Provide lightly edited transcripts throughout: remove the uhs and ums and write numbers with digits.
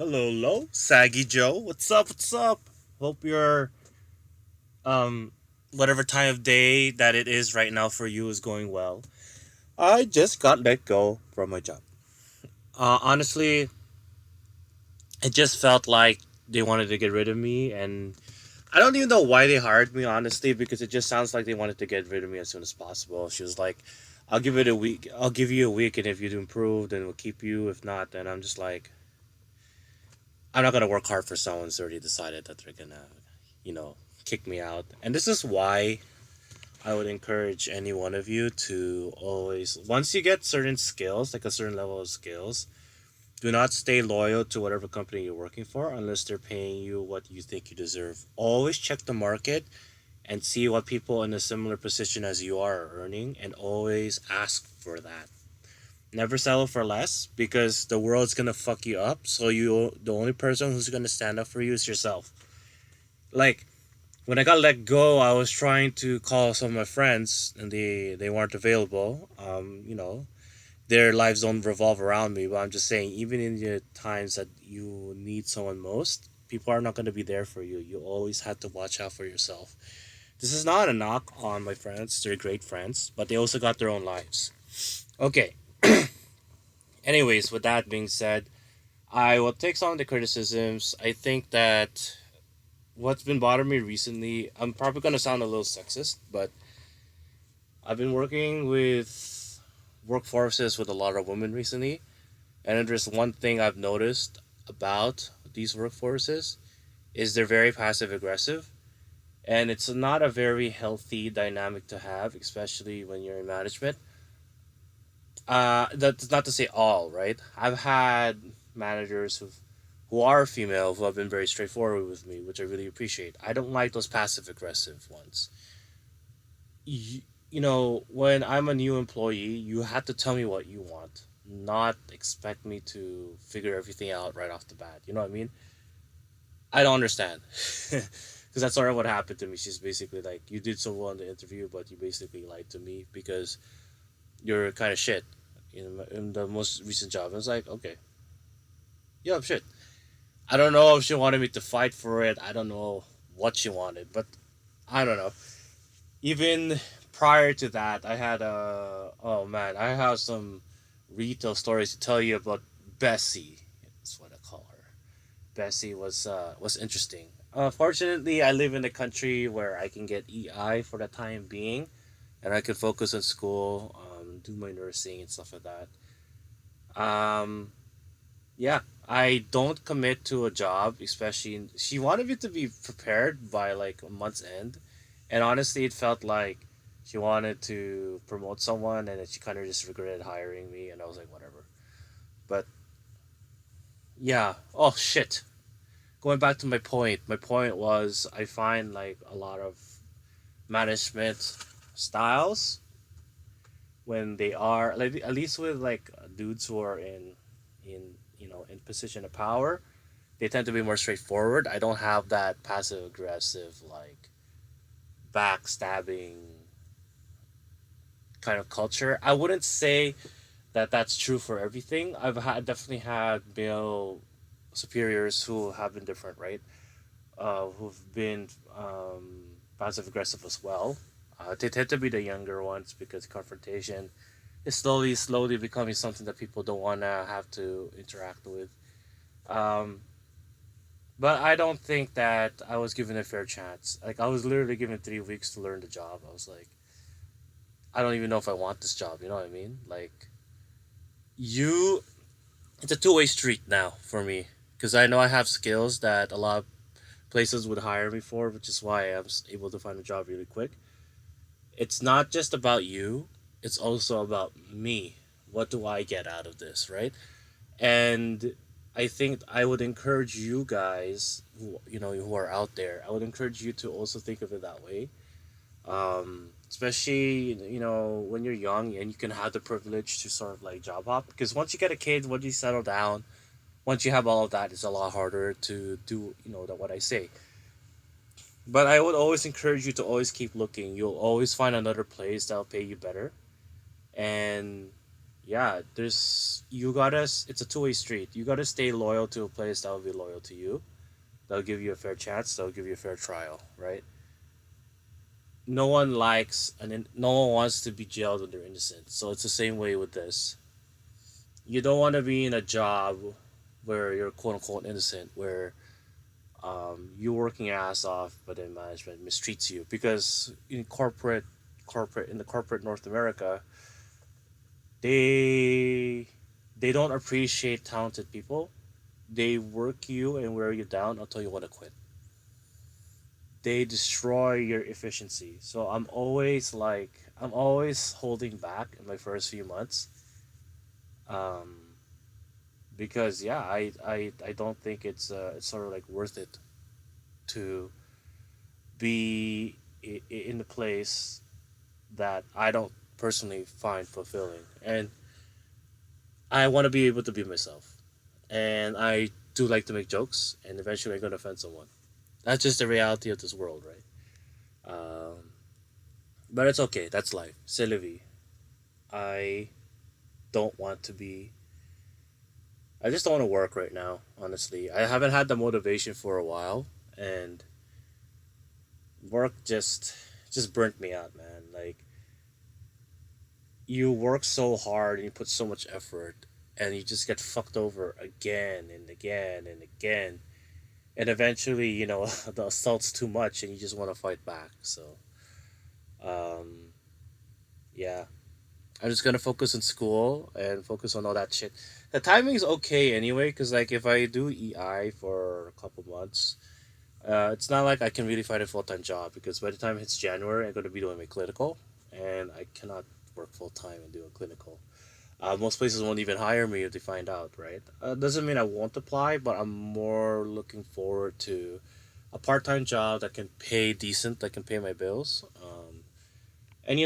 Hello, hello, Saggy Joe. What's up? What's up? Hope your um whatever time of day that it is right now for you is going well. I just got let go from my job. Honestly, it just felt like they wanted to get rid of me, and I don't even know why they hired me. Honestly, because it just sounds like they wanted to get rid of me as soon as possible. She was like, "I'll give it a week. I'll give you a week, and if you improve, then we'll keep you. If not, then I'm just like, I'm not gonna work hard for someone who's already decided that they're gonna, you know, kick me out. And this is why I would encourage any one of you to always, once you get certain skills, like a certain level of skills, do not stay loyal to whatever company you're working for unless they're paying you what you think you deserve. Always check the market and see what people in a similar position as you are earning, and always ask for that. Never settle for less because the world's gonna fuck you up. So the only person who's gonna stand up for you is yourself. Like when I got let go, I was trying to call some of my friends, and they weren't available. Their lives don't revolve around me. But I'm just saying, even in the times that you need someone most, people are not gonna be there for you. You always have to watch out for yourself. This is not a knock on my friends; they're great friends, but they also got their own lives. Okay. Anyways, with that being said, I will take some of the criticisms. I think that what's been bothering me recently, I'm probably going to sound a little sexist, but I've been working with workforces with a lot of women recently. And there's one thing I've noticed about these workforces is they're very passive aggressive. And it's not a very healthy dynamic to have, especially when you're in management. That's not to say all, right? I've had managers who are female who have been very straightforward with me, which I really appreciate. I don't like those passive aggressive ones. When I'm a new employee, you have to tell me what you want, not expect me to figure everything out right off the bat. You know what I mean? I don't understand. Because that's sort of what happened to me. She's basically like, you did so well in the interview, but you basically lied to me because you're kind of shit in the most recent job. I was like, okay, yeah, I'm shit. I don't know if she wanted me to fight for it. I don't know what she wanted, but I don't know. Even prior to that, I had oh man, I have some retail stories to tell you about Bessie. That's what I call her. Bessie was interesting. Fortunately, I live in a country where I can get EI for the time being, and I could focus on school, do my nursing and stuff like that. Um, yeah, I don't commit to a job, especially she wanted me to be prepared by like a month's end, and honestly, it felt like she wanted to promote someone, and then she kind of just regretted hiring me, and I was like, whatever. But yeah, oh shit. Going back to my point was I find like a lot of management styles when they are like at least with like dudes who are in position of power, they tend to be more straightforward. I don't have that passive aggressive like backstabbing kind of culture. I wouldn't say that that's true for everything. Definitely had male superiors who have been different, right? Who've been passive aggressive as well. They tend to be the younger ones because confrontation is slowly becoming something that people don't want to have to interact with. Um, but I don't think that I was given a fair chance. Like I was literally given 3 weeks to learn the job. I was like, I don't even know if I want this job. You know what I mean? Like you, it's a two-way street now for me because I know I have skills that a lot of places would hire me for, which is why I was able to find a job really quick. It's not just about you; it's also about me. What do I get out of this, right? And I think I would encourage you guys who are out there. I would encourage you to also think of it that way. Especially when you're young and you can have the privilege to sort of like job hop, because once you get a kid, once you settle down, once you have all of that, it's a lot harder to do than what I say. But I would always encourage you to always keep looking. You'll always find another place that'll pay you better, and yeah, there's you gotta. It's a two-way street. You gotta stay loyal to a place that will be loyal to you. They'll give you a fair chance. They'll give you a fair trial, right? No one likes no one wants to be jailed when they're innocent. So it's the same way with this. You don't want to be in a job where you're quote unquote innocent, where you're working your ass off, but then management mistreats you because in corporate in the corporate North America, they they don't appreciate talented people. They work you and wear you down until you want to quit. They destroy your efficiency. So I'm always holding back in my first few months, um, because yeah, I don't think it's sort of like worth it to be in the place that I don't personally find fulfilling, and I want to be able to be myself, and I do like to make jokes, and eventually I'm gonna offend someone. That's just the reality of this world, right? But it's okay. That's life. C'est la vie. I don't want to be. I just don't want to work right now. Honestly, I haven't had the motivation for a while, and work just burnt me out, man. Like you work so hard and you put so much effort, and you just get fucked over again and again and again, and eventually, the assault's too much, and you just want to fight back. So, um, yeah, I'm just gonna focus on school and focus on all that shit. The timing's okay anyway, because like if I do EI for a couple months, it's not like I can really find a full time job because by the time it's January, I'm gonna be doing my clinical, and I cannot work full time and do a clinical. Most places won't even hire me if they find out, right? Doesn't mean I won't apply, but I'm more looking forward to a part time job that can pay decent, that can pay my bills. And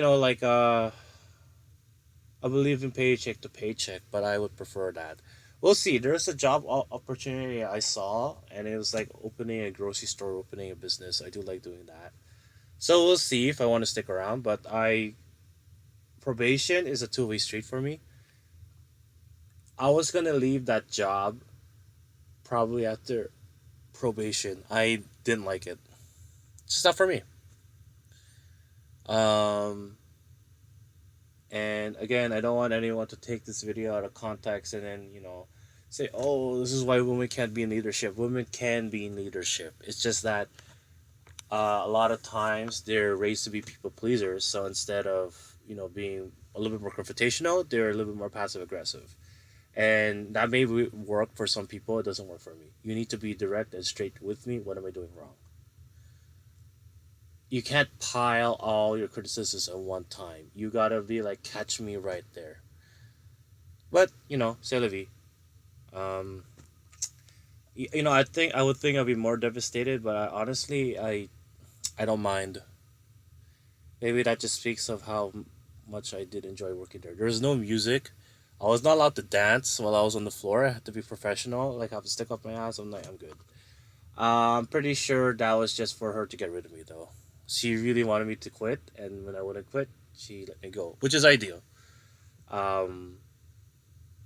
I believe in paycheck to paycheck, but I would prefer that. We'll see. There's a job opportunity I saw, and it was like opening a grocery store, opening a business. I do like doing that. So we'll see if I want to stick around. But I probation is a two-way street for me. I was gonna leave that job probably after probation. I didn't like it. It's just not for me. Um, and again, I don't want anyone to take this video out of context and then say, "Oh, this is why women can't be in leadership." Women can be in leadership. It's just that a lot of times they're raised to be people pleasers. So instead of being a little bit more confrontational, they're a little bit more passive aggressive. And that may work for some people. It doesn't work for me. You need to be direct and straight with me. What am I doing wrong? You can't pile all your criticisms at one time. You gotta be like, catch me right there. But c'est la vie. Um, I would think I'd be more devastated, but honestly, I don't mind. Maybe that just speaks of how much I did enjoy working there. There was no music. I was not allowed to dance while I was on the floor. I had to be professional. Like I have to stick up my ass. I'm like, I'm good. I'm pretty sure that was just for her to get rid of me, though. She really wanted me to quit, and when I wouldn't quit, she let me go, which is ideal. Um,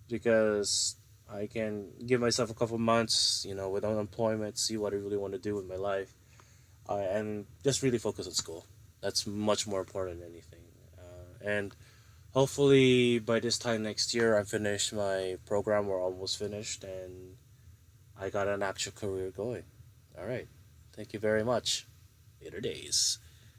because I can give myself a couple months, with unemployment, see what I really want to do with my life, and just really focus on school. That's much more important than anything. And hopefully by this time next year, I finish my program or almost finished, and I got an actual career going. All right. Thank you very much. Later days.